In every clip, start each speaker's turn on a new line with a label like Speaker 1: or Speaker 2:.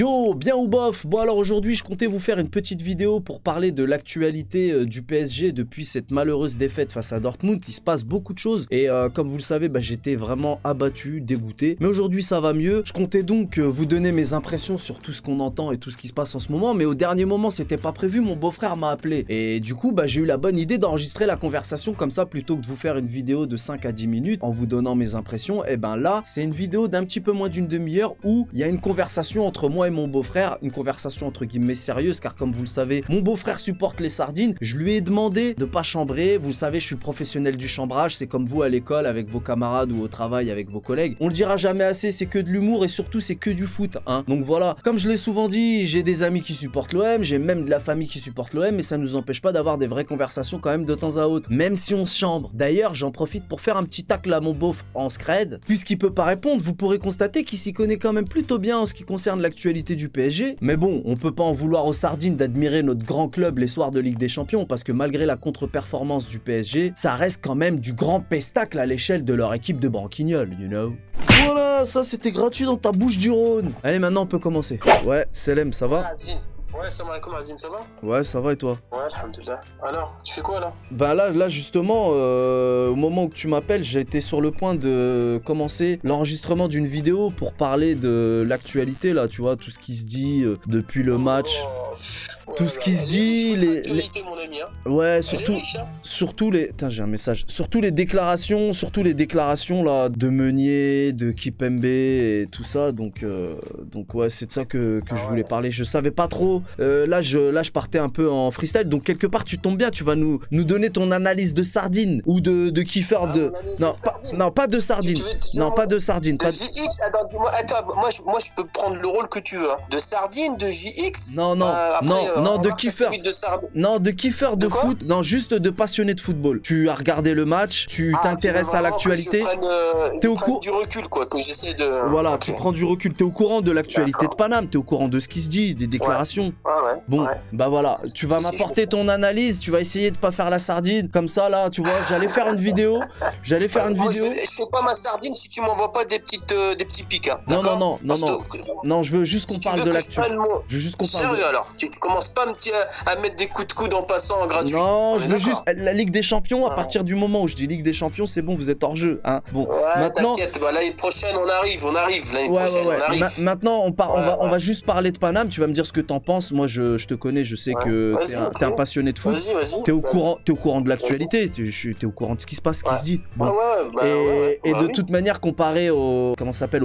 Speaker 1: Yo, bien ou bof? Bon alors aujourd'hui je comptais vous faire une petite vidéo pour parler de l'actualité du PSG depuis cette malheureuse défaite face à Dortmund. Il se passe beaucoup de choses et comme vous le savez, j'étais vraiment abattu, dégoûté. Mais aujourd'hui ça va mieux. Je comptais donc vous donner mes impressions sur tout ce qu'on entend et tout ce qui se passe en ce moment. Mais au dernier moment c'était pas prévu, mon beau-frère m'a appelé. Et du coup j'ai eu la bonne idée d'enregistrer la conversation comme ça plutôt que de vous faire une vidéo de 5 à 10 minutes en vous donnant mes impressions. Et ben là c'est une vidéo d'un petit peu moins d'une demi-heure où il y a une conversation entre moi et mon beau-frère, une conversation entre guillemets sérieuse car comme vous le savez, mon beau-frère supporte les sardines. Je lui ai demandé de pas chambrer. Vous savez, je suis professionnel du chambrage, c'est comme vous à l'école avec vos camarades ou au travail avec vos collègues. On le dira jamais assez, c'est que de l'humour et surtout c'est que du foot, hein. Donc voilà, comme je l'ai souvent dit, j'ai des amis qui supportent l'OM, j'ai même de la famille qui supporte l'OM, mais ça nous empêche pas d'avoir des vraies conversations quand même de temps à autre, même si on se chambre. D'ailleurs, j'en profite pour faire un petit tacle à mon beauf en scred, puisqu'il peut pas répondre. Vous pourrez constater qu'il s'y connaît quand même plutôt bien en ce qui concerne l'actualité du PSG, mais bon, on peut pas en vouloir aux sardines d'admirer notre grand club les soirs de Ligue des Champions, parce que malgré la contre-performance du PSG, ça reste quand même du grand pestacle à l'échelle de leur équipe de branquignoles, you know. Voilà, ça c'était gratuit dans ta bouche du Rhône. Allez, maintenant on peut commencer. Ouais, Selem, ça va?
Speaker 2: Ouais, salam alaikum Azine, ça va?
Speaker 1: Ouais, ça va et toi?
Speaker 2: Ouais, alhamdoulilah. Alors, tu fais quoi là?
Speaker 1: Bah là justement, au moment où tu m'appelles, j'ai été sur le point de commencer l'enregistrement d'une vidéo pour parler de l'actualité là, tu vois, tout ce qui se dit depuis le match. Tout ce qui se dit,
Speaker 2: mon ami, hein.
Speaker 1: Ouais,
Speaker 2: surtout
Speaker 1: les... Putain, j'ai un message. Surtout les déclarations là de Meunier, de Kipembe et tout ça. Donc ouais, c'est de ça que je voulais parler. Je savais pas trop. Là, je partais un peu en freestyle. Donc quelque part, tu tombes bien. Tu vas nous donner ton analyse de sardine ou de kiffer de... Non, pas de sardine. Non, pas de sardine.
Speaker 2: De JX, attends, moi je peux prendre le rôle que tu veux. Hein. De sardine, de JX.
Speaker 1: Non, de kiffer. Non, de kiffer de foot. Non, juste de passionné de football. Tu as regardé le match, tu t'intéresses à l'actualité.
Speaker 2: T'es au courant du recul, quoi, que j'essaie de...
Speaker 1: Voilà, okay. Tu prends du recul. T'es au courant de l'actualité de Paname. T'es au courant de ce qui se dit, des déclarations.
Speaker 2: Ouais.
Speaker 1: Bon, bah voilà. Tu vas m'apporter ton analyse. Tu vas essayer de pas faire la sardine. Comme ça, là, tu vois, j'allais faire une vidéo. Je
Speaker 2: fais pas ma sardine si tu m'envoies pas des petits pics, hein.
Speaker 1: Non, je veux juste qu'on parle de l'actu. Je veux juste qu'on parle.
Speaker 2: Sérieux alors? Tu commences pas à mettre des coups de coude en passant en gratuit.
Speaker 1: Non, je veux juste la Ligue des Champions. À partir du moment où je dis Ligue des Champions, c'est bon, vous êtes hors jeu, hein. Bon,
Speaker 2: ouais,
Speaker 1: maintenant.
Speaker 2: T'inquiète, l'année prochaine on arrive. L'année prochaine on arrive.
Speaker 1: Maintenant, on va juste parler de Paname. Tu vas me dire ce que t'en penses. Moi, je te connais, je sais que t'es un passionné de foot.
Speaker 2: Vas-y.
Speaker 1: T'es au courant de l'actualité. T'es au courant de ce qui se passe, ce qui se dit. Bon. Et de toute manière, comparé au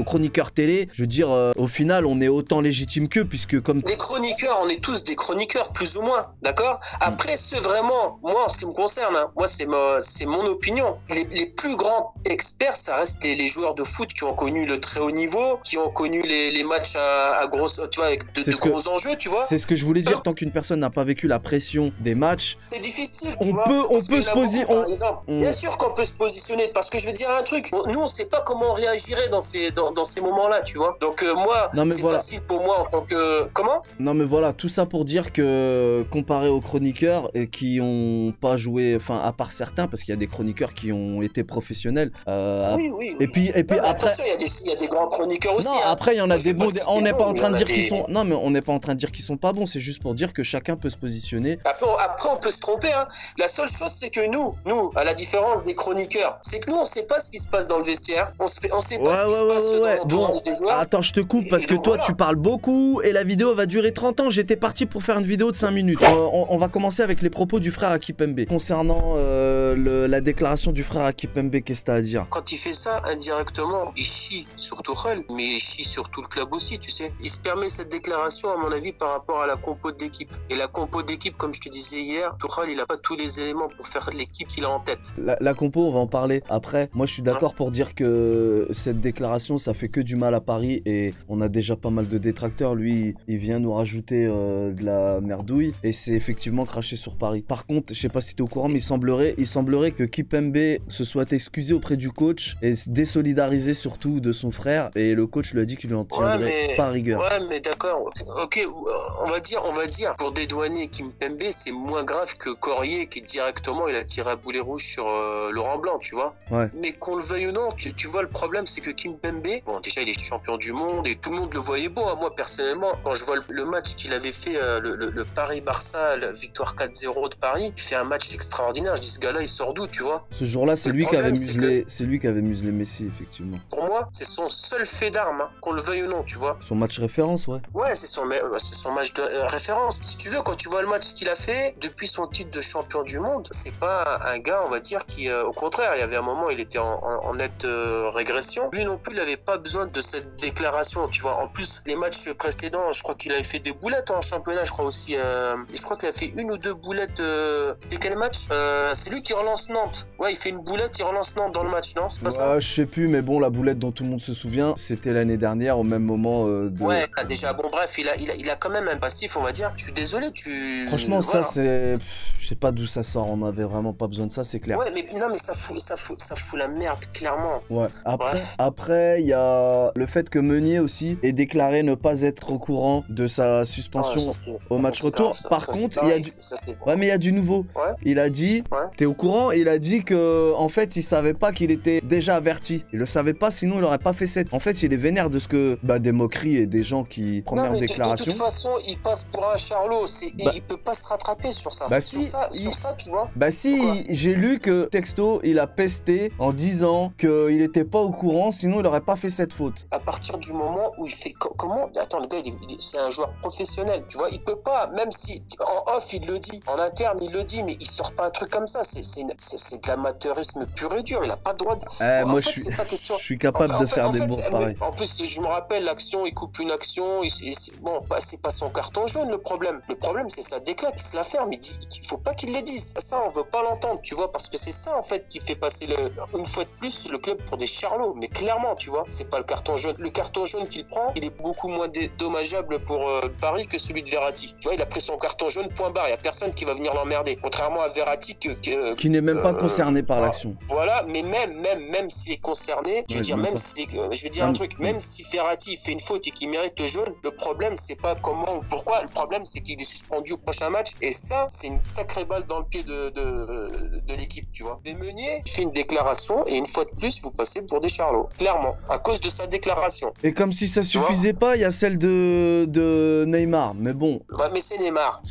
Speaker 1: chroniqueurs télé, je veux dire, au final, on est autant légitime qu'eux, puisque comme
Speaker 2: les chroniqueurs, on est tous des chroniqueurs, plus ou moins, d'accord? Après, ceux vraiment, moi, en ce qui me concerne, hein, moi, c'est mon opinion. Les plus grands experts, ça reste les joueurs de foot qui ont connu le très haut niveau, qui ont connu les matchs à grosse, tu vois, avec de gros enjeux, tu vois.
Speaker 1: C'est ce que je voulais dire. Tant qu'une personne n'a pas vécu la pression des matchs,
Speaker 2: c'est difficile.
Speaker 1: On peut se positionner.
Speaker 2: Bien sûr qu'on peut se positionner, parce que je vais dire un truc. Nous, on sait pas comment on réagirait dans ces moments-là, tu vois. Donc moi, c'est facile pour moi en tant que comment.
Speaker 1: Non mais voilà, tout ça pour dire que comparé aux chroniqueurs qui ont pas joué, enfin à part certains, parce qu'il y a des chroniqueurs qui ont été professionnels.
Speaker 2: Oui.
Speaker 1: Et puis
Speaker 2: après, attention, il y a des grands chroniqueurs aussi.
Speaker 1: Non,
Speaker 2: hein.
Speaker 1: après il y en a des bons. On n'est pas en train de dire qu'ils sont. Non mais on n'est pas en train de dire qu'ils sont pas bons. C'est juste pour dire que chacun peut se positionner.
Speaker 2: Après on peut se tromper. Hein. La seule chose c'est que nous, à la différence des chroniqueurs, c'est que nous on sait pas ce qui se passe dans le vestiaire. On sait pas ce qui se passe dans l'entourage des joueurs.
Speaker 1: Attends, je te coupe parce que toi tu parles beaucoup et la vidéo va durer 30 ans. J'étais parti pour faire une vidéo de 5 minutes. On va commencer avec les propos du frère Kipembe. Concernant la déclaration du frère Kipembe, qu'est-ce que t'as à dire?
Speaker 2: Quand il fait ça, indirectement, il chie sur Tuchel, mais il chie sur tout le club aussi, tu sais. Il se permet cette déclaration, à mon avis, par rapport à la compo de l'équipe. Et la compo d'équipe, comme je te disais hier, Tuchel, il a pas tous les éléments pour faire l'équipe qu'il a en tête.
Speaker 1: La compo, on va en parler après. Moi, je suis d'accord pour dire que cette déclaration, ça fait que du mal à Paris et on a déjà pas mal de détracteurs. Lui, il vient nous rajouter de la merdouille et c'est effectivement craché sur Paris. Par contre, je sais pas si t'es au courant, mais il semblerait semblerait que Kimpembe se soit excusé auprès du coach et se désolidarisé surtout de son frère. Et le coach lui a dit qu'il en tiendrait pas rigueur.
Speaker 2: Ouais, mais d'accord. Ok, on va dire, pour dédouaner Kimpembe, c'est moins grave que Corrier qui directement il a tiré à boulet rouge sur Laurent Blanc, tu vois.
Speaker 1: Ouais.
Speaker 2: Mais qu'on le veuille ou non, tu vois, le problème c'est que Kimpembe, bon, déjà il est champion du monde et tout le monde le voyait beau. Hein. Moi personnellement, quand je vois le match qu'il avait fait, le Paris-Barça, la victoire 4-0 de Paris, il fait un match extraordinaire. Je dis, ce gars-là, il sort d'où, tu vois?
Speaker 1: Ce jour-là, c'est lui qui avait muselé Messi, effectivement.
Speaker 2: Pour moi, c'est son seul fait d'arme, hein, qu'on le veuille ou non, tu vois.
Speaker 1: Son match référence, ouais.
Speaker 2: Ouais, c'est son match de référence. Si tu veux, quand tu vois le match qu'il a fait depuis son titre de champion du monde, c'est pas un gars, on va dire, qui, au contraire, il y avait un moment, il était en nette régression. Lui non plus, il avait pas besoin de cette déclaration, tu vois. En plus, les matchs précédents, je crois qu'il avait fait des boulettes en championnat, je crois aussi. Je crois qu'il a fait une ou deux boulettes. C'était quel match? C'est lui qui relance Nantes. Ouais, il fait une boulette, il relance Nantes dans le match, non? C'est pas ça?
Speaker 1: Je sais plus, mais bon, la boulette dont tout le monde se souvient, c'était l'année dernière au même moment de...
Speaker 2: Ouais, déjà, bon, bref, il a quand même un passif, on va dire. Je suis désolé,
Speaker 1: Franchement,
Speaker 2: voilà.
Speaker 1: ça, c'est... Je sais pas d'où ça sort, on avait vraiment pas besoin de ça, c'est clair.
Speaker 2: Ouais, mais non, mais ça fout la merde, clairement.
Speaker 1: Ouais. Après, il y a le fait que Meunier aussi ait déclaré ne pas être au courant de sa suspension au match retour. Par contre, mais il y a du nouveau.
Speaker 2: Ouais.
Speaker 1: Il a dit, t'es au courant? Il a dit que, en fait, il savait pas qu'il était déjà averti. Il le savait pas, sinon il aurait pas fait 7. En fait, il est vénère de ce que, des moqueries et des gens qui, première déclaration.
Speaker 2: De toute façon, il passe pour un charlot. Il peut pas se rattraper sur ça. Sur ça, tu vois.
Speaker 1: J'ai lu que texto, il a pesté en disant qu'il était pas au courant, sinon il aurait pas fait cette faute.
Speaker 2: À partir du moment où il fait comment? Attends, le gars, c'est un joueur professionnel, tu vois. Il peut pas, même si en off il le dit, en interne il le dit, mais il sort pas un truc comme ça. C'est de l'amateurisme pur et dur. Il a pas le droit de.
Speaker 1: Moi, je suis capable de faire des bourres pareil.
Speaker 2: En plus, je me rappelle l'action, il coupe une action. Bon, c'est pas son carton jaune le problème. Le problème, c'est sa déclate, il se la ferme. Il dit qu'il faut pas qu'il le dise. Ça, on veut pas l'entendre, tu vois, parce que c'est ça en fait qui fait passer une fois de plus le club pour des charlots. Mais clairement, tu vois, c'est pas le carton jaune. Le carton jaune qu'il prend, il est beaucoup moins dommageable pour Paris que celui de Verratti. Tu vois, il a pris son carton jaune, point barre. Il y a personne qui va venir l'emmerder. Contrairement à Verratti
Speaker 1: qui n'est même pas concerné par l'action.
Speaker 2: Voilà, mais même s'il est concerné, je veux dire, même si, je vais dire un truc, même si Verratti fait une faute et qu'il mérite le jaune, le problème c'est pas comment ou pourquoi. Le problème c'est qu'il est suspendu au prochain match. Et ça, c'est une sacrée balle dans le pied de l'équipe, tu vois. Mais Meunier fait une déclaration et une fois de plus, vous passez pour des charlots. Clairement, à cause de sa déclaration.
Speaker 1: Et comme si ça suffisait pas, il y a celle de Neymar. Mais bon.
Speaker 2: Ouais, mais c'est Neymar.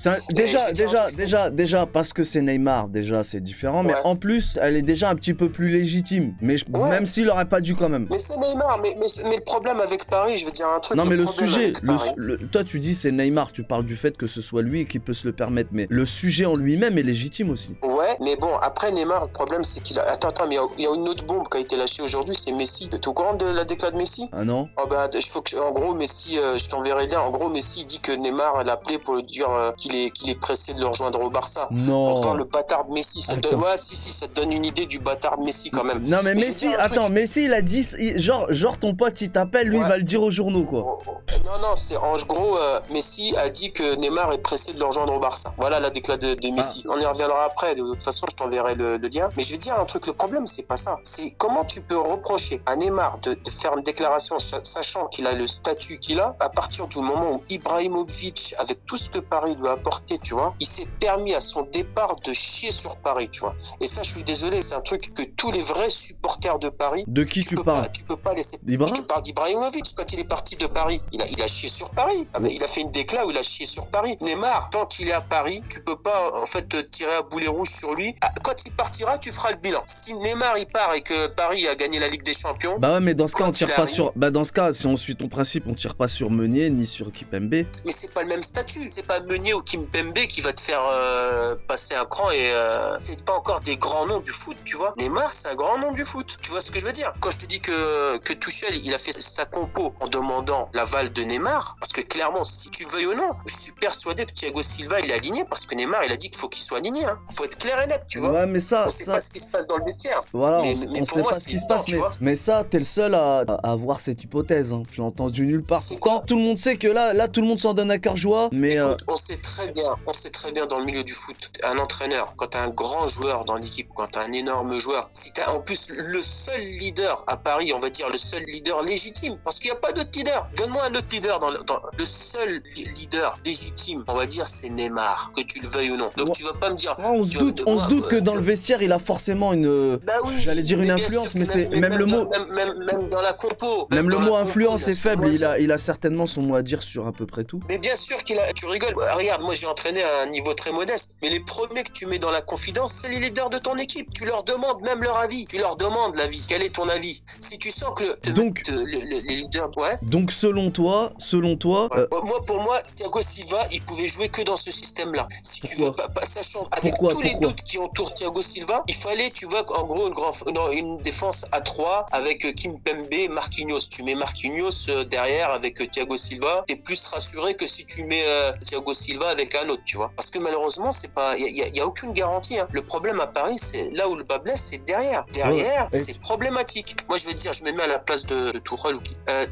Speaker 1: Déjà, parce que c'est Neymar, déjà c'est différent. Mais en plus, elle est déjà un petit peu plus légitime. Mais même s'il aurait pas dû quand même.
Speaker 2: Mais c'est Neymar. Mais le problème avec Paris, je veux dire un truc.
Speaker 1: Non, mais le sujet, toi tu dis c'est Neymar. Tu parles du fait que ce soit lui qui peut se le permettre. Mais le sujet en lui-même est légitime aussi.
Speaker 2: Ouais, mais bon, après Neymar, le problème c'est qu'il a. Attends, mais il y a une autre bombe qui a été lâchée aujourd'hui, c'est Messi. T'es au courant de la déclate de Messi?
Speaker 1: Ah non?
Speaker 2: En gros, Messi, je t'enverrai bien. En gros, Messi dit que Neymar l'a appelé pour lui dire qu'il est pressé de le rejoindre au Barça.
Speaker 1: Non.
Speaker 2: Pour voir le bâtard de Messi. Ça te donne une idée du bâtard de Messi quand même.
Speaker 1: Non, mais Messi, Messi, il a dit, genre ton pote, il t'appelle, lui, il va le dire aux journaux, quoi.
Speaker 2: Non, c'est en gros, Messi a dit que Neymar est pressé de le rejoindre au Barça. Voilà la déclat de Messi. On y reviendra après. De toute façon, je t'enverrai le lien. Mais je vais dire un truc. Le problème, c'est pas ça. C'est comment tu peux reprocher à Neymar de faire une déclaration sachant qu'il a le statut qu'il a à partir du moment où Ibrahimovic, avec tout ce que Paris lui a apporté, tu vois, il s'est permis à son départ de chier sur Paris, tu vois. Et ça, je suis désolé, c'est un truc que tous les vrais supporters de Paris.
Speaker 1: De qui tu parles?
Speaker 2: Tu peux pas laisser. Je te parle d'Ibrahimovic quand il est parti de Paris. Il a chié sur Paris. Il a fait une déclat où il a chié sur Paris. Neymar, tant qu'il est à Paris, tu peux pas en fait te tirer à boulet rouge sur lui. Quand il partira, tu feras le bilan. Si Neymar il part et que Paris a gagné la Ligue des Champions.
Speaker 1: Bah ouais, mais dans ce cas, on tire pas sur. Bah dans ce cas, si on suit ton principe, on tire pas sur Meunier ni sur Kimpembe.
Speaker 2: Mais c'est pas le même statut. C'est pas Meunier ou Kimpembe qui va te faire passer un cran et c'est pas encore des grands noms du foot, tu vois. Neymar, c'est un grand nom du foot. Tu vois ce que je veux dire? Quand je te dis que Tuchel, il a fait sa compo en demandant l'aval de Neymar, parce que clairement, si tu veuilles ou non, je suis persuadé que Thiago Silva, il est aligné parce que Neymar, il a dit qu'il faut qu'il soit aligné. Hein. Faut être clair et net, tu vois.
Speaker 1: Ouais, mais
Speaker 2: on sait pas ce qui se passe dans le vestiaire.
Speaker 1: Voilà, on sait pas ce qui se passe, mais ça, t'es le seul à avoir cette hypothèse. Hein. Je l'ai entendu nulle part. Pourtant, tout le monde sait que là, tout le monde s'en donne à cœur joie. Mais
Speaker 2: écoute, on sait très bien dans le milieu du foot, un entraîneur, quand un grand joueur joueur dans l'équipe, quand t'as un énorme joueur, si t'as en plus le seul leader à Paris, on va dire le seul leader légitime, parce qu'il n'y a pas d'autre leader. Donne-moi un autre leader le seul leader légitime, on va dire, c'est Neymar, que tu le veuilles ou non. Donc tu vas pas me dire.
Speaker 1: On se doute que dans le vestiaire, il a forcément une.
Speaker 2: Bah oui,
Speaker 1: j'allais dire une influence, mais c'est même le mot.
Speaker 2: Même dans la compo.
Speaker 1: Même le mot influence est faible. Il a certainement son mot à dire sur à peu près tout.
Speaker 2: Mais bien sûr qu'il a. Tu rigoles. Regarde, moi j'ai entraîné à un niveau très modeste, mais les premiers que tu mets dans la confidence, c'est les leaders de ton équipe. Tu leur demandes même leur avis. Tu leur demandes l'avis. Quel est ton avis? Si tu sens que les leaders. Ouais.
Speaker 1: Donc selon toi.
Speaker 2: Ouais. Pour moi, Thiago Silva, il pouvait jouer que dans ce système-là. Si tu veux, sachant avec tous les doutes qui entourent Thiago Silva, il fallait, tu vois, en gros, une défense à 3 avec Kimpembe et Marquinhos. Tu mets Marquinhos derrière avec Thiago Silva, t'es plus rassuré que si tu mets Thiago Silva avec un autre, tu vois. Parce que malheureusement, c'est pas, il y a aucune garantie. Hein. Le problème à Paris, c'est là où le bas blesse, c'est derrière. Derrière, c'est problématique. Moi, je veux dire, je me mets à la place de Tuchel.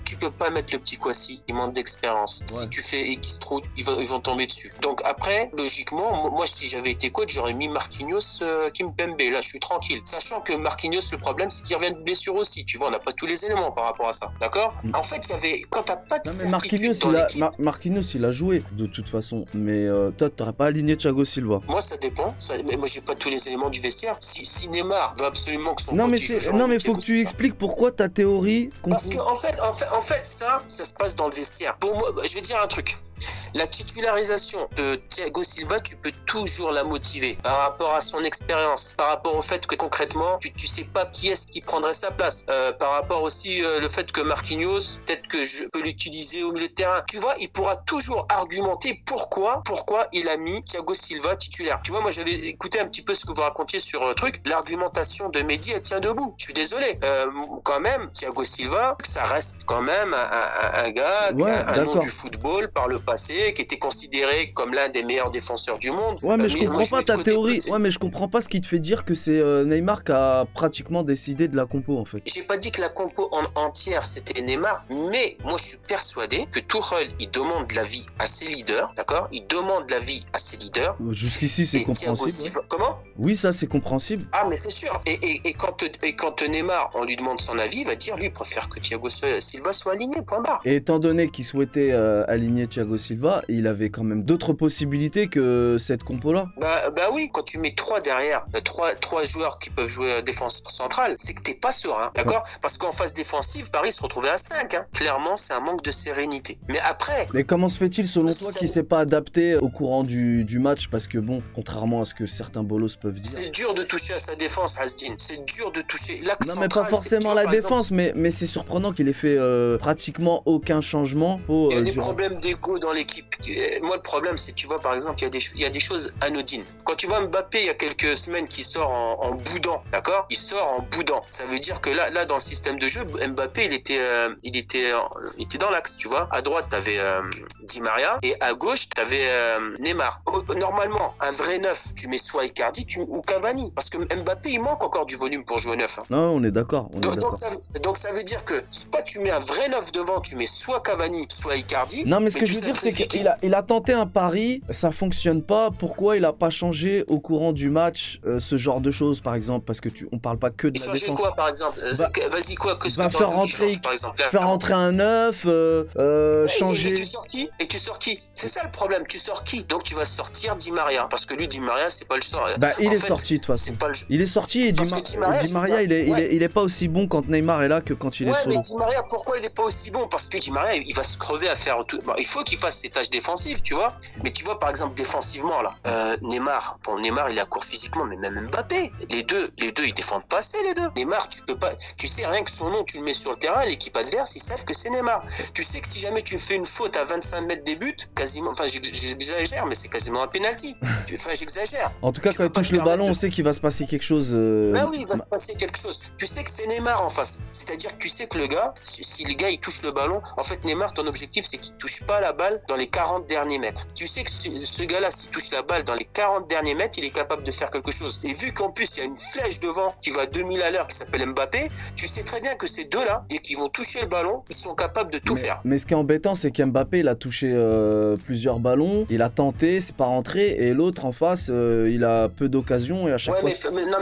Speaker 2: Tu peux pas mettre le petit Kouassi, il manque d'expérience. Ouais. Si tu fais X trop, ils vont tomber dessus. Donc après, logiquement, moi, si j'avais été coach, j'aurais mis Marquinhos, Kimpembe. Là, je suis tranquille. Sachant que Marquinhos, le problème, c'est qu'il revient de blessure aussi. Tu vois, on n'a pas tous les éléments par rapport à ça. D'accord? En fait, il y avait, quand t'as pas de certitude dans l'équipe.
Speaker 1: Marquinhos, il a joué de toute façon. Mais toi, t'aurais pas aligné Thiago Silva.
Speaker 2: Moi, ça dépend. Mais moi, j'ai pas tous les éléments du vestiaire. Si Neymar veut absolument que son coach
Speaker 1: non, mais faut que tu expliques pourquoi ta théorie.
Speaker 2: Parce que en fait, ça se passe dans le vestiaire. Pour moi, je vais dire un truc. La titularisation de Thiago Silva, tu peux toujours la motiver par rapport à son expérience, par rapport au fait que concrètement, tu sais pas qui est-ce qui prendrait sa place, par rapport aussi le fait que Marquinhos, peut-être que je peux l'utiliser au milieu de terrain. Tu vois, il pourra toujours argumenter pourquoi il a mis Thiago Silva titulaire. Tu vois, moi j'avais écouté un petit peu ce que vous racontiez sur l'argumentation de Mehdi, elle tient debout. Je suis désolé. Quand même, Thiago Silva, ça reste quand même un gars, un nom du football par le passé, qui était considéré comme l'un des meilleurs défenseurs du monde.
Speaker 1: Ouais, mais je comprends pas ta théorie. Ouais, mais je comprends pas ce qui te fait dire que c'est Neymar qui a pratiquement décidé de la compo en fait.
Speaker 2: J'ai pas dit que la compo en entière c'était Neymar, mais moi je suis persuadé que Tuchel il demande l'avis à ses leaders, d'accord? Il demande l'avis à ses leaders.
Speaker 1: Jusqu'ici c'est compréhensible.
Speaker 2: Silva, comment?
Speaker 1: Oui, ça c'est compréhensible.
Speaker 2: Ah mais c'est sûr. Et quand Neymar on lui demande son avis, il va dire lui il préfère que Thiago Silva soit aligné. Point barre.
Speaker 1: Et étant donné qu'il souhaitait aligner Thiago Silva, il avait quand même d'autres possibilités que cette compo-là.
Speaker 2: Bah oui, quand tu mets 3 derrière, 3 joueurs qui peuvent jouer défense centrale, c'est que t'es pas serein, d'accord? Ouais. Parce qu'en phase défensive, Paris se retrouvait à 5. Hein. Clairement, c'est un manque de sérénité. Mais après...
Speaker 1: Mais comment se fait-il, selon toi, qu'il s'est pas adapté au courant du match? Parce que bon, contrairement à ce que certains bolos peuvent dire...
Speaker 2: C'est dur de toucher à sa défense, Hasdin. C'est dur de toucher l'axe central.
Speaker 1: Non, mais pas forcément la défense, mais c'est surprenant qu'il ait fait pratiquement aucun changement.
Speaker 2: Il y a des problèmes d'ego dans l'équipe. Moi, le problème, c'est, tu vois, par exemple, il y a des choses anodines. Quand tu vois Mbappé, il y a quelques semaines, qui sort en boudant, d'accord? Il sort en boudant. Ça veut dire que là, dans le système de jeu, Mbappé, il était dans l'axe, tu vois. À droite, t'avais Di Maria, et à gauche, t'avais Neymar. Normalement, un vrai neuf, tu mets soit Icardi ou Cavani, parce que Mbappé, il manque encore du volume pour jouer neuf. Hein.
Speaker 1: Non, on est d'accord.
Speaker 2: Donc ça veut dire que soit tu mets un vrai neuf devant, tu mets soit Cavani, soit Icardi.
Speaker 1: Non, mais ce que je veux dire, c'est qu'il a tenté un pari, ça fonctionne pas. Pourquoi il a pas changé au courant du match ce genre de choses, par exemple? Parce que on parle pas que de la défense.
Speaker 2: Changer quoi, par exemple? Vas-y, quoi? Que ce que
Speaker 1: faire rentrer, par exemple, faire rentrer un neuf, changer.
Speaker 2: Et tu sors qui? C'est ça le problème. Tu sors qui? Donc tu vas sortir Di Maria, parce que lui, Di Maria, c'est pas le sort.
Speaker 1: Il est sorti de toute façon. Il est sorti et Di Maria, il est pas aussi bon quand Neymar est là que quand il est solo.
Speaker 2: Mais Di Maria, pourquoi il est pas aussi bon? Parce que Di Maria, il va se crever à faire tout. Bon, il faut qu'il fasse ses tâches défensives, tu vois. Mais tu vois, par exemple, défensivement, là, Neymar, il est à court physiquement, mais même Mbappé. Les deux, ils défendent pas assez, les deux. Neymar, tu peux pas, tu sais, rien que son nom, tu le mets sur le terrain, l'équipe adverse, ils savent que c'est Neymar. Tu sais que si jamais tu fais une faute à 25 mètres des buts, quasiment, enfin, j'exagère, mais c'est quasiment un penalty. Enfin, j'exagère.
Speaker 1: En tout cas, quand il touche le ballon, on sait qu'il va se passer quelque chose.
Speaker 2: Ben oui, il va se passer quelque chose. Tu sais que c'est Neymar en face. C'est-à-dire que tu sais que le gars, si le gars, il touche le ballon, en fait, Neymar, ton objectif, c'est qu'il touche pas la balle dans les 40 40 derniers mètres. Tu sais que ce gars-là, s'il touche la balle dans les 40 derniers mètres, il est capable de faire quelque chose. Et vu qu'en plus, il y a une flèche devant qui va à 2000 à l'heure qui s'appelle Mbappé, tu sais très bien que ces deux-là, dès qu'ils vont toucher le ballon, ils sont capables de tout faire.
Speaker 1: Mais ce qui est embêtant, c'est qu'Mbappé, il a touché plusieurs ballons, il a tenté, c'est pas rentré, et l'autre en face, il a peu d'occasions, et à chaque fois...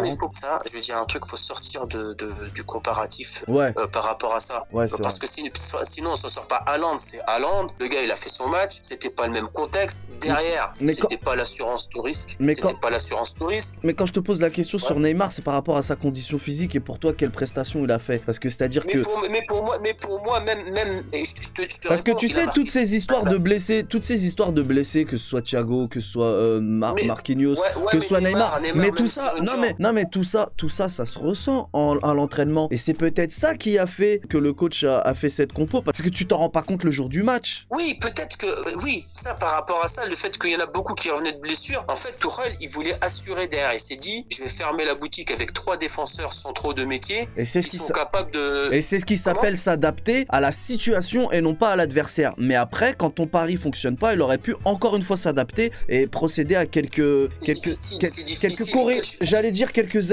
Speaker 2: Mais il faut que ça, je veux dire un truc, il faut sortir du comparatif par rapport à ça.
Speaker 1: Ouais,
Speaker 2: parce que sinon, on s'en sort pas. Haaland, c'est Haaland, le gars, il a fait son match, c'était pas le même contexte. Derrière, c'était pas l'assurance tout risque. Pas l'assurance tout risque.
Speaker 1: Mais quand je te pose la question sur Neymar, c'est par rapport à sa condition physique, et pour toi, quelle prestation il a fait? Parce que c'est-à-dire que...
Speaker 2: Mais pour moi, même je te
Speaker 1: parce que tu sais, toutes ces histoires de blessés, que ce soit Thiago, que ce soit Marquinhos, que ce soit Neymar, mais tout ça, tout ça, ça se ressent à l'entraînement. Et c'est peut-être ça qui a fait que le coach a fait cette compo, parce que tu t'en rends pas compte le jour du match.
Speaker 2: Oui, peut-être que, ça par rapport à ça, le fait qu'il y en a beaucoup qui revenaient de blessures, en fait, Tuchel, il voulait assurer derrière. Il s'est dit, je vais fermer la boutique avec 3 défenseurs centraux de métier,
Speaker 1: et c'est
Speaker 2: qui sont capables de...
Speaker 1: Et c'est ce qui s'appelle s'adapter à la situation et non pas à l'adversaire. Mais après, quand ton pari fonctionne pas, il aurait pu encore une fois s'adapter et procéder à quelques j'allais dire quelques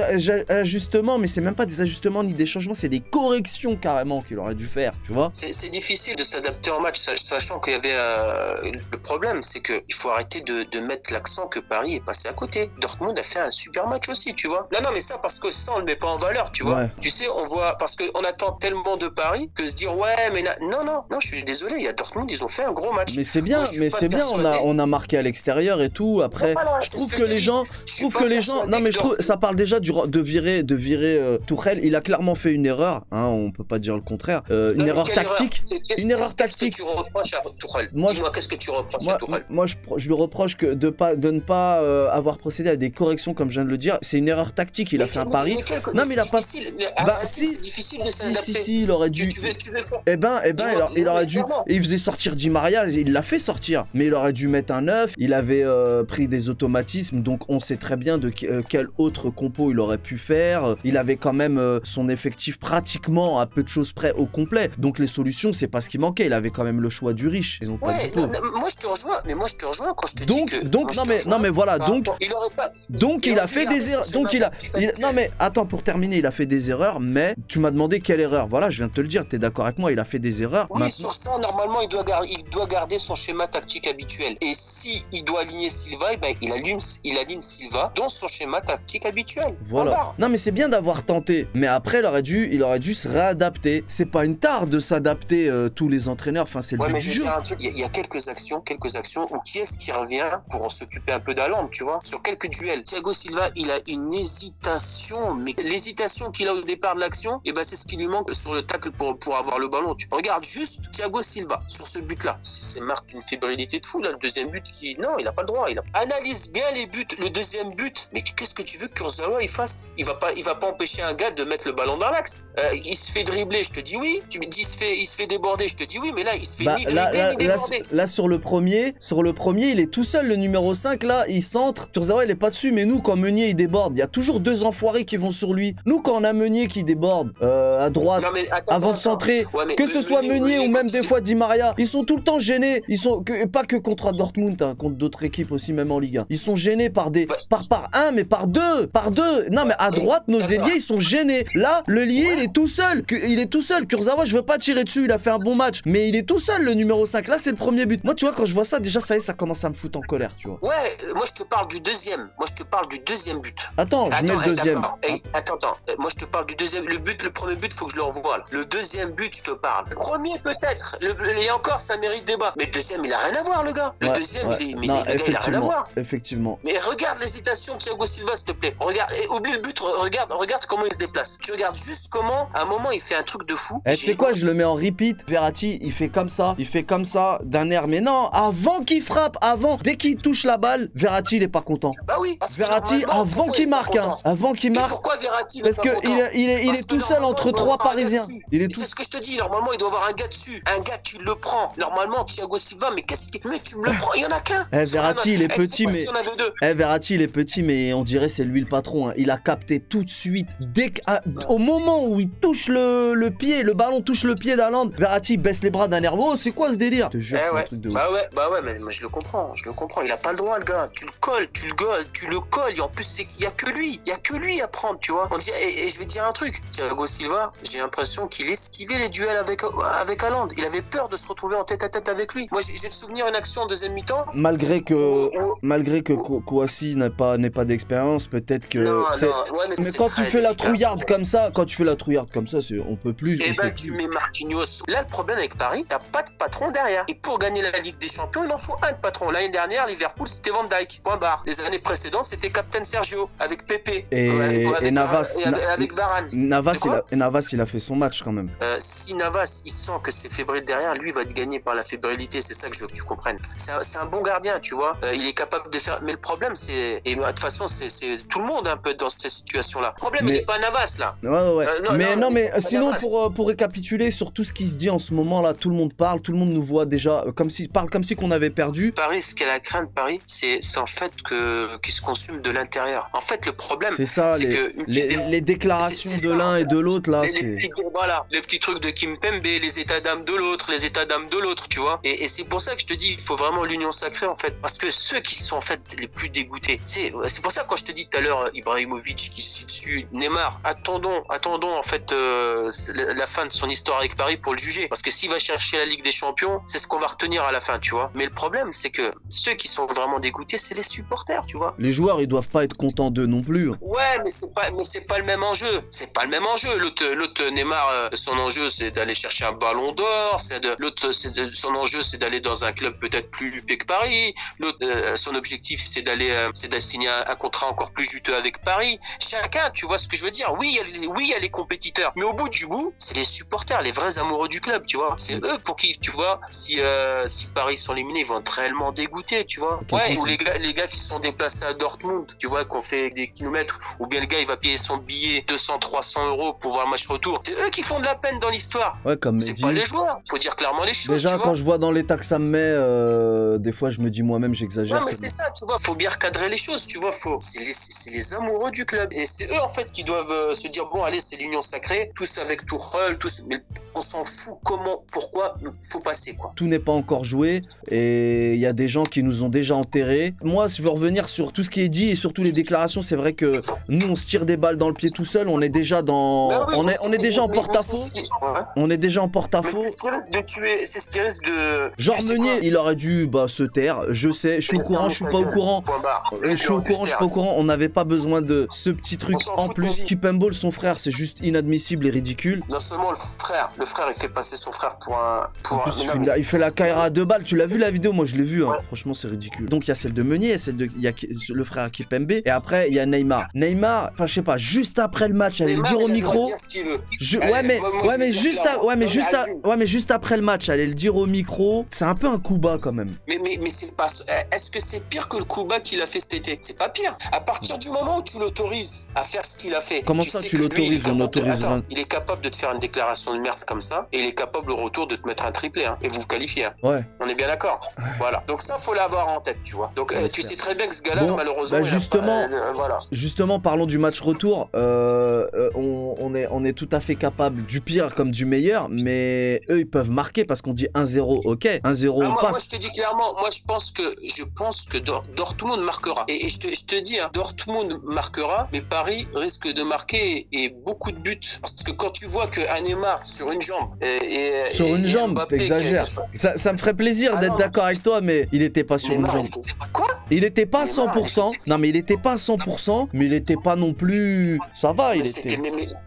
Speaker 1: ajustements, mais c'est même pas des ajustements ni des changements, c'est des corrections carrément qu'il aurait dû faire, tu vois.
Speaker 2: C'est difficile de s'adapter en match, sachant qu'il y avait le problème, c'est que il faut arrêter de mettre l'accent que Paris est passé à côté. Dortmund a fait un super match aussi, tu vois. Non, mais ça parce que ça on le met pas en valeur, tu vois. Tu sais, on voit parce que on attend tellement de Paris que se dire mais non, je suis désolé, il y a Dortmund, ils ont fait un gros match.
Speaker 1: Mais c'est bien, on a marqué à l'extérieur et tout. Après, je trouve que les gens, non mais je trouve, ça parle déjà de virer Tuchel. Il a clairement fait une erreur, hein, on peut pas dire le contraire. Une erreur tactique.
Speaker 2: Qu'est-ce que tu reproches à Tuchel? Dis-moi, qu'est-ce que tu reproches à Tuchel?
Speaker 1: Moi, je lui reproche de ne pas avoir procédé à des corrections, comme je viens de le dire. C'est une erreur tactique. Il a fait un pari. Non, mais il a pas.
Speaker 2: C'est difficile de s'adapter.
Speaker 1: Si, il aurait dû. Il aurait dû. Et il faisait sortir Di Maria, il l'a fait sortir. Mais il aurait dû mettre un 9. Il avait pris des automatismes, donc on sait très bien de quel autre compo il aurait pu faire. Il avait quand même son effectif pratiquement à peu de choses près au complet. Donc les solutions, c'est pas ce qui manquait. Il avait quand même le choix du riche. Et donc
Speaker 2: moi je te rejoins quand je te dis que.
Speaker 1: Donc il a fait des erreurs. Non mais attends, pour terminer, il a fait des erreurs, mais tu m'as demandé quelle erreur. Voilà, je viens de te le dire, t'es d'accord avec moi, il a fait des erreurs.
Speaker 2: Oui, sur ça, normalement, il doit garder son schéma tactique habituel. Et si il doit aligner Silva, il aligne Silva dans son schéma tactique habituel.
Speaker 1: Voilà. Non, mais c'est bien d'avoir tenté. Mais après, il aurait dû se réadapter. C'est pas une tare de s'adapter tous les entraîneurs. Enfin, c'est le but du jeu.
Speaker 2: Il y a quelques actions où qui est-ce qui revient pour s'occuper un peu d'Haaland, tu vois, sur quelques duels. Thiago Silva, il a une hésitation, mais l'hésitation qu'il a au départ de l'action, c'est ce qui lui manque sur le tacle pour avoir le ballon. Tu regardes juste Thiago Silva sur ce but-là. C'est marque une fébrilité de fou, là. Le deuxième but non, il n'a pas le droit. Analyse bien les buts. Le deuxième but, mais qu'est-ce que tu veux que Kurzawa il fasse? Il va pas empêcher un gars de mettre le ballon dans l'axe. Il se fait dribbler, je te dis oui. Tu me dis il se fait déborder, je te dis oui, mais là il se fait ni dribbler ni déborder.
Speaker 1: Là sur le premier, il est tout seul, le numéro 5 là, il centre. Kurzawa il est pas dessus, mais nous quand Meunier il déborde, il y a toujours 2 enfoirés qui vont sur lui. Nous quand on a Meunier qui déborde à droite, avant de centrer, que ce soit Meunier ou même des fois Di Maria, ils sont tout le temps gênés. Ils sont pas que contre Dortmund, hein, contre d'autres équipes aussi, même en Ligue 1. Ils sont gênés par un, mais par deux. Non, mais à droite, nos ailiers, ils sont gênés. Là, le lié, il est tout seul. Kurzawa, je veux pas tirer dessus, il a fait un bon match, mais il est tout seul, le numéro 5. Là, c'est le premier but. Moi, tu vois, quand je vois ça, déjà, ça commence à me foutre en colère, tu vois.
Speaker 2: Ouais, moi, je te parle du deuxième. But.
Speaker 1: Attends, je mets le deuxième.
Speaker 2: Attends. Moi, je te parle du deuxième. Le premier but, faut que je le revoie, là. Le deuxième but, je te parle. Le premier, peut-être. Et encore, ça mérite débat. Mais le deuxième, il a rien à voir, le gars. Le deuxième, il a rien à voir.
Speaker 1: Effectivement.
Speaker 2: Mais regarde l'hésitation de Thiago Silva, s'il te plaît. Regarde, oublie le but, regarde comment il se déplace. Tu regardes juste comment, à un moment, il fait un truc de fou.
Speaker 1: Tu sais quoi, je le mets en repeat. Verratti, il fait comme ça, d'un air. Mais non, avant qu'il frappe, dès qu'il touche la balle, Verratti, il est pas content.
Speaker 2: Bah oui.
Speaker 1: Verratti, avant qu'il marque,
Speaker 2: pourquoi Verratti
Speaker 1: parce qu'il est tout seul entre 3 Parisiens.
Speaker 2: C'est ce que je te dis, normalement, il doit avoir un gars dessus. Un gars, tu le prends. Normalement, Thiago Silva, mais tu me le prends, il y en a qu'un.
Speaker 1: Verratti, il est petit, mais Verratti, il est petit, mais on dirait c'est lui le patron. Hein. Il a capté tout de suite, au moment où il touche le pied, le ballon touche le pied d'Haaland, Verratti baisse les bras d'un nerveux. Oh, c'est quoi ce délire? Je te jure, c'est un truc de ouf.
Speaker 2: Bah ouais, mais moi je le comprends. Il a pas le droit, le gars. Tu le colles. Et en plus, il y a que lui à prendre, tu vois. On dit, et je vais te dire un truc. Thiago Silva, j'ai l'impression qu'il esquivait les duels avec Haaland. Il avait peur de se retrouver en tête à tête avec lui. Moi, j'ai le souvenir d'une action en deuxième mi-temps.
Speaker 1: Malgré que Kouassi n'a pas d'expérience, peut-être que.
Speaker 2: Non, ouais, mais
Speaker 1: quand tu fais la trouillarde comme ça, on peut plus.
Speaker 2: Et ben, tu mets Marquinhos. Là, le problème avec Paris, t'as pas de patron derrière. Et pour gagner la Ligue des Champions, il en faut un de patron. L'année dernière, Liverpool, c'était Van Dijk. Point barre. Les années précédentes, c'était Captain Sergio avec Pepe.
Speaker 1: Et Navas.
Speaker 2: Avec Varane.
Speaker 1: Navas, il a fait son match quand même.
Speaker 2: Si Navas, il sent que c'est fébrile derrière, lui, il va te gagner par la fébrilité. C'est ça que je veux que tu comprennes. C'est un bon gardien, tu vois. Il est capable de faire. Mais le problème, c'est. Et de toute façon, c'est tout le monde un peu dans cette situation-là. Le problème, il n'est pas Navas, là.
Speaker 1: Ouais. Mais sinon, pour récapituler sur tout ce qui se dit en ce moment-là, tout le monde parle, tout le monde nous voit déjà comme si qu'on avait perdu.
Speaker 2: Paris, ce qu'elle a craint de Paris, c'est en fait qu'il se consume de l'intérieur. En fait, le problème,
Speaker 1: c'est ça, les déclarations de l'un et de l'autre, là, c'est.
Speaker 2: Voilà, les petits trucs de Kimpembe, les états d'âme de l'autre, tu vois. Et c'est pour ça que je te dis, il faut vraiment l'union sacrée, en fait. Parce que ceux qui sont, en fait, les plus dégoûtés, c'est pour ça, quand je te dis tout à l'heure, Ibrahimovic qui se situe dessus, Neymar, attendons, en fait, la fin de son histoire avec Paris pour le juger. Parce que s'il va chercher la Ligue des Champions, c'est ce qu'on va retenir à la fin, tu vois. Mais le problème, c'est que ceux qui sont vraiment dégoûtés, c'est les supporters, tu vois.
Speaker 1: Les joueurs, ils doivent pas être contents d'eux non plus.
Speaker 2: Ouais, mais c'est pas le même enjeu. C'est pas le même enjeu. L'autre Neymar, son enjeu, c'est d'aller chercher un ballon d'or. Son enjeu, c'est d'aller dans un club peut-être plus huppé que Paris. L'autre, son objectif, c'est de signer un contrat encore plus juteux avec Paris. Chacun, tu vois ce que je veux dire. Oui, il y a les compétiteurs. Mais au bout du bout, c'est les supporters, les vrais amoureux du club, tu vois. C'est eux pour qui, tu vois, si Paris sont éliminés, ils vont être réellement dégoûtés, tu vois. Ouais, ou les gars qui sont déplacés à Dortmund, tu vois, qu'on fait des kilomètres, ou bien le gars, il va payer son billet 200-300 € pour voir un match retour. C'est eux qui font de la peine dans l'histoire.
Speaker 1: Ouais, comme
Speaker 2: c'est pas les joueurs. Faut dire clairement les choses.
Speaker 1: Déjà, quand je vois dans l'état que ça me met, des fois, je me dis moi-même, j'exagère.
Speaker 2: Ouais, mais c'est ça, tu vois, faut bien recadrer les choses, tu vois. C'est les amoureux du club. Et c'est eux, en fait, qui doivent se dire, bon, allez, c'est l'union sacrée, tous avec Tuchel, tous, mais on s'en fout comment, pourquoi, faut passer, quoi.
Speaker 1: Tout n'est pas encore joué, et il y a des gens qui nous ont déjà enterrés. Moi, je veux revenir sur tout ce qui est dit, et surtout les déclarations. C'est vrai que nous, on se tire des balles dans le pied tout seul, on est déjà dans... Oui, on est déjà en porte-à-faux. On est déjà en porte-à-faux.
Speaker 2: C'est ce qui risque de tuer, c'est ce qui risque de...
Speaker 1: Genre Meunier, il aurait dû se taire, je sais, je suis au courant, je suis pas au courant. Je suis au courant, je suis pas au courant, on n'avait pas besoin de ce petit truc en plus. Kimpembe, son frère, c'est juste inadmissible et ridicule.
Speaker 2: Non seulement le frère il fait passer son frère pour un...
Speaker 1: Il fait la Kaira à 2 balles, tu l'as vu la vidéo? Moi je l'ai vu, hein. Franchement c'est ridicule. Donc il y a celle de Meunier, il y a le frère Kimpembe, et après il y a Neymar. Neymar, enfin je sais pas, juste après le match, allait le dire au micro. Mais juste après le match, allait le dire au micro. C'est un peu un coup bas quand même.
Speaker 2: Mais c'est pas... Est-ce que c'est pire que le coup bas qu'il a fait cet été? C'est pas pire. À partir du moment où tu l'autorises à faire ce qu'il a fait...
Speaker 1: Comment ça tu l'autorises? On autorise...
Speaker 2: Il est capable de te faire une déclaration de merde comme ça, et il est capable au retour de te mettre un triplé, hein, et vous qualifiez. Hein.
Speaker 1: Ouais.
Speaker 2: On est bien d'accord. Ouais. Voilà. Donc ça, faut l'avoir en tête, tu vois. Donc tu sais très bien que ce gars-là, malheureusement,
Speaker 1: voilà. Justement, parlons du match retour. On est tout à fait capable du pire comme du meilleur, mais eux, ils peuvent marquer parce qu'on dit 1-0, ok. 1-0, on passe.
Speaker 2: Moi, je te dis clairement, moi, je pense que Dortmund marquera. Et je te dis, hein, Dortmund marquera, mais Paris risque de marquer et beaucoup de buts. Parce que quand tu vois que Neymar sur une jambe
Speaker 1: sur une jambe, t'exagères. Ça me ferait plaisir d'être d'accord avec toi, mais il était pas sur une jambe.
Speaker 2: Quoi?
Speaker 1: Il était pas à 100%. Non, mais il était pas à 100%, mais il était pas non plus. Ça va, il était.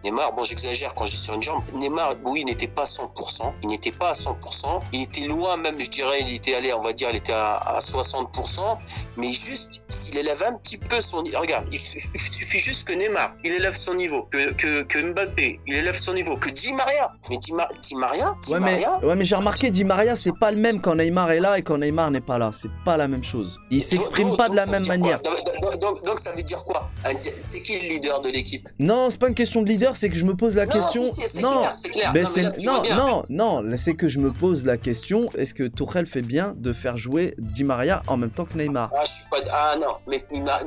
Speaker 2: Neymar, bon, j'exagère quand je dis sur une jambe. Neymar, oui, il n'était pas à 100%. Il n'était pas à 100%. Il était loin, même, je dirais, il était allé, on va dire, il était à 60%. Mais juste, s'il élève un petit peu son niveau. Regarde, il suffit juste que Neymar, il élève son niveau. Que Mbappé, il élève son niveau. Que Di Maria. Mais Di Maria.
Speaker 1: Ouais, mais j'ai remarqué, Di Maria, c'est pas le même quand Neymar est là et quand Neymar n'est pas là. C'est pas la même chose. Il s'exprime s'exprime pas de la même manière.
Speaker 2: Donc ça veut dire quoi? C'est qui le leader de l'équipe?
Speaker 1: Non, c'est pas une question de leader, c'est que je me pose la question.
Speaker 2: Non, c'est clair.
Speaker 1: Non, c'est que je me pose la question, est-ce que Tuchel fait bien de faire jouer Di Maria en même temps que Neymar?
Speaker 2: Non, mais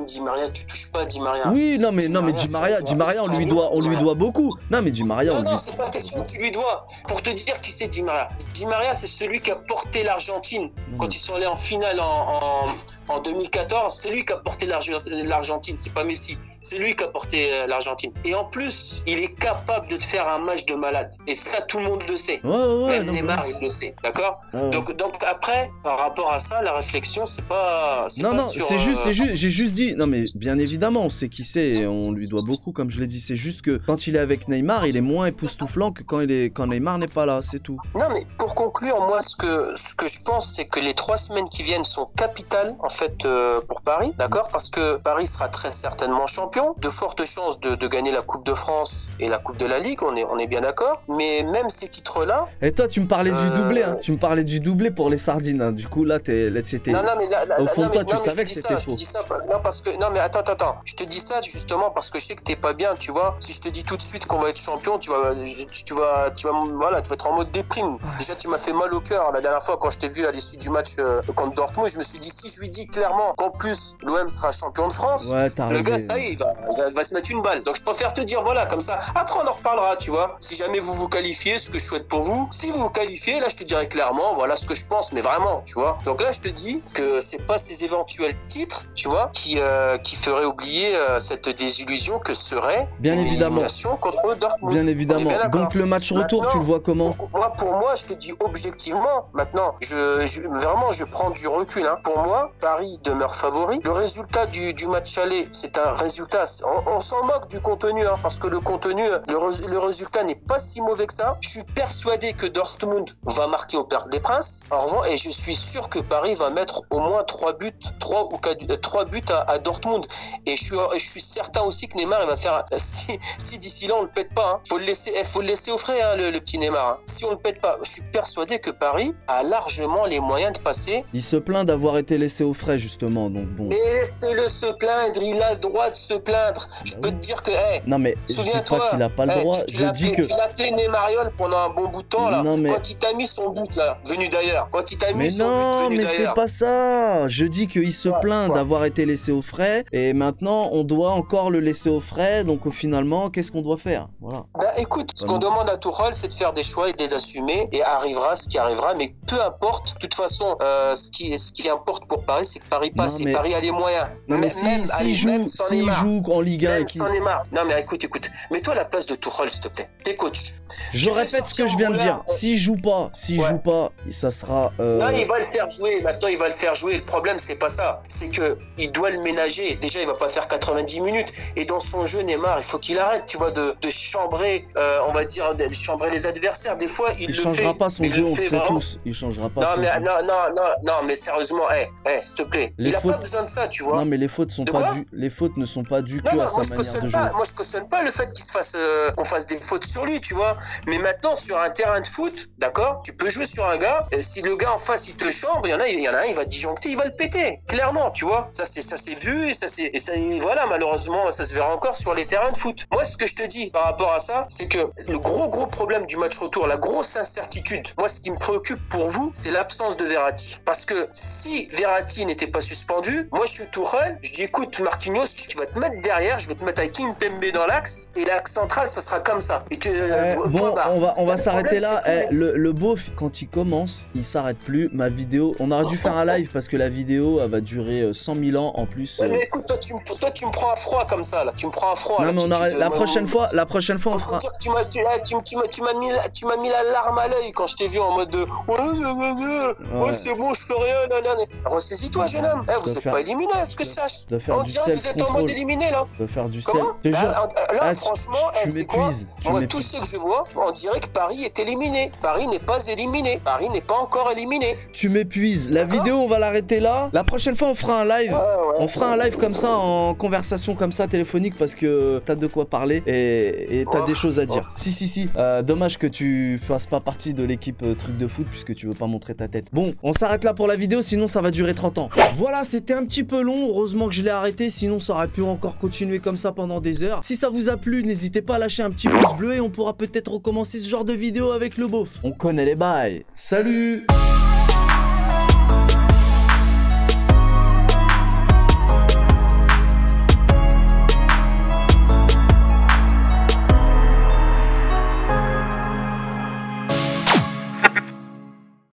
Speaker 2: Di Maria, tu touches pas Di Maria.
Speaker 1: Oui, non mais Di Maria, on lui doit beaucoup. Non mais Di Maria,
Speaker 2: non, c'est pas question que tu lui dois. Pour te dire qui c'est Di Maria. Di Maria, c'est celui qui a porté l'Argentine quand ils sont allés en finale en 2014. C'est lui qui a porté l'Argentine, c'est pas Messi. C'est lui qui a porté l'Argentine. Et en plus, il est capable de te faire un match de malade. Et ça, tout le monde le sait. Même Neymar, il le sait, d'accord. Donc après, par rapport à ça, la réflexion, c'est pas.
Speaker 1: J'ai juste dit. Non mais bien évidemment, on sait qui c'est et on lui doit beaucoup, comme je l'ai dit. C'est juste que quand il est avec Neymar, il est moins époustouflant que quand Neymar n'est pas là, c'est tout.
Speaker 2: Non mais pour conclure, moi ce que je pense, c'est que les 3 semaines qui viennent sont capitales en fait pour Paris, d'accord, parce que Paris sera très certainement champion, de fortes chances de gagner la Coupe de France et la Coupe de la Ligue, on est bien d'accord. Mais même ces titres-là.
Speaker 1: Et toi, tu me parlais du doublé, hein. Tu me parlais du doublé pour les sardines. Hein. Du coup là, c'était.
Speaker 2: Non mais
Speaker 1: au fond de toi, tu savais que c'était faux.
Speaker 2: Je te dis ça, non mais attends. Je te dis ça justement parce que je sais que t'es pas bien, tu vois. Si je te dis tout de suite qu'on va être champion, tu vas être en mode déprime. Déjà, tu m'as fait mal au cœur la dernière fois quand je t'ai vu à l'issue du match contre Dortmund. Je me suis dit, si je lui dis clairement qu'en plus l'OM sera champion de France, le gars, ça y est, il va se mettre une balle. Donc je préfère te dire, voilà, comme ça. Après, on en reparlera, tu vois. Si jamais vous qualifiez, ce que je souhaite pour vous. Si vous qualifiez, là, je te dirai clairement, voilà ce que je pense, mais vraiment, tu vois. Donc là, je te dis que c'est pas ces éventuels titres, tu vois, qui feraient oublier cette désillusion que serait
Speaker 1: bien évidemment
Speaker 2: contre Dortmund.
Speaker 1: Bien évidemment. Donc le match retour, tu le vois comment?
Speaker 2: Pour moi, je te dis objectivement, maintenant, je prends du recul. Hein. Pour moi, Paris demeure favori. Le résultat du match aller, c'est un résultat. On s'en moque du contenu, hein, parce que le contenu, le résultat n'est pas si mauvais que ça. Je suis persuadé que Dortmund va marquer au Parc des Princes. En revanche, et je suis sûr que Paris va mettre au moins 3 buts à Dortmund. Et je suis certain aussi que Neymar, il va faire. Si d'ici là on le pète pas, hein, faut le laisser au frais, hein, le petit Neymar. Hein. Si on le pète pas, je suis persuadé que Paris a largement les moyens de passer.
Speaker 1: Il se plaint d'avoir été laissé au frais justement, donc bon.
Speaker 2: Mais laissez-le se plaindre, il a le droit de se plaindre. Je peux te dire que,
Speaker 1: non mais souviens-toi qu'il a pas le droit.
Speaker 2: Tu l'as appelé Neymariol pendant un bon bout de temps là. Quand il t'a mis son but là, venu d'ailleurs. Quand il t'a mis son but venu d'ailleurs.
Speaker 1: Mais c'est pas ça. Je dis qu'il se plaint d'avoir été laissé au frais et maintenant on doit encore le laisser au frais. Donc finalement, qu'est-ce qu'on doit faire? Voilà.
Speaker 2: Bah écoute, ce qu'on demande à Tuchel, c'est de faire des choix et de les assumer et arrivera ce qui arrivera. Mais peu importe. De toute façon, ce qui importe pour Paris, c'est que Paris passe et Paris a les moyens.
Speaker 1: Non mais s'il joue en Ligue 1 et qu'il...
Speaker 2: Non mais écoute. Mets-toi à la place de Tuchel, s'il te plaît. T'es coach.
Speaker 1: Je répète ce que je viens de dire. S'il joue pas, ça sera...
Speaker 2: Non, il va le faire jouer. Maintenant, il va le faire jouer. Le problème, c'est pas ça. C'est que il doit le ménager. Déjà, il va pas faire 90 minutes. Et dans son jeu, Neymar, il faut qu'il arrête, tu vois, de chambrer, on va dire, de chambrer les adversaires. Des fois, il le fait.
Speaker 1: Il changera pas son jeu, on le sait tous. Il changera pas son jeu.
Speaker 2: Non, mais sérieusement, s'il te plaît. Il a pas besoin de ça, tu vois.
Speaker 1: Non, mais les fautes ne sont pas dues que à sa manière de jouer.
Speaker 2: Moi, je cautionne pas le fait qu'on fasse des fautes sur lui, tu vois. Mais maintenant, sur un terrain de foot, d'accord, tu peux jouer sur un gars. Si le gars en face, il te chambre, il y en a un, il va disjoncter, il va le péter. Clairement, tu vois. Ça s'est vu, et voilà, malheureusement, ça se verra encore sur les terrains de foot. Moi, ce que je te dis par rapport à ça, c'est que le gros problème du match retour, la grosse incertitude, moi, ce qui me préoccupe pour vous, c'est l'absence de Verratti. Parce que si Verratti n'était pas suspendu, moi, je suis Tuchel, je dis, écoute, Marquinhos, tu vas te mettre derrière, je vais te mettre avec Kimpembe dans l'axe, et l'axe central, ça sera comme ça. Et
Speaker 1: on va s'arrêter là. Le beauf, quand il commence, il s'arrête plus. Ma vidéo, on aurait dû faire un live parce que la vidéo, elle va durer 100 000 ans en plus.
Speaker 2: Mais écoute, toi, tu me prends un froid comme ça, là. Tu me prends un froid.
Speaker 1: Non, mais la prochaine fois, on fera.
Speaker 2: Tu m'as mis la larme à l'œil quand je t'ai vu en mode de ouais, c'est bon, je fais rien. Ressaisis-toi, jeune homme. Vous êtes pas éliminé, est-ce que je sache? On dirait que vous êtes en mode éliminé, là.
Speaker 1: De faire du sel.
Speaker 2: Là, franchement, c'est quoi? Moi, tout ce que je vois, on dirait que Paris est éliminé. Paris n'est pas éliminé. Paris n'est pas encore éliminé.
Speaker 1: Tu m'épuises. La vidéo, on va l'arrêter là. La prochaine fois, on fera un live. On fera un live comme ça, en conversation comme ça, téléphonique, parce que t'as de quoi parler et t'as des choses à dire. Si. Dommage que tu fasses pas partie de l'équipe truc de foot, puisque tu veux pas montrer ta tête. Bon, on s'arrête là pour la vidéo, sinon ça va durer 30 ans. Voilà, c'était un petit peu long, heureusement que je l'ai arrêté, sinon ça aurait pu encore continuer comme ça pendant des heures. Si ça vous a plu, n'hésitez pas à lâcher un petit pouce bleu et on pourra peut-être recommencer ce genre de vidéo avec le beauf. On connaît les bails. Salut!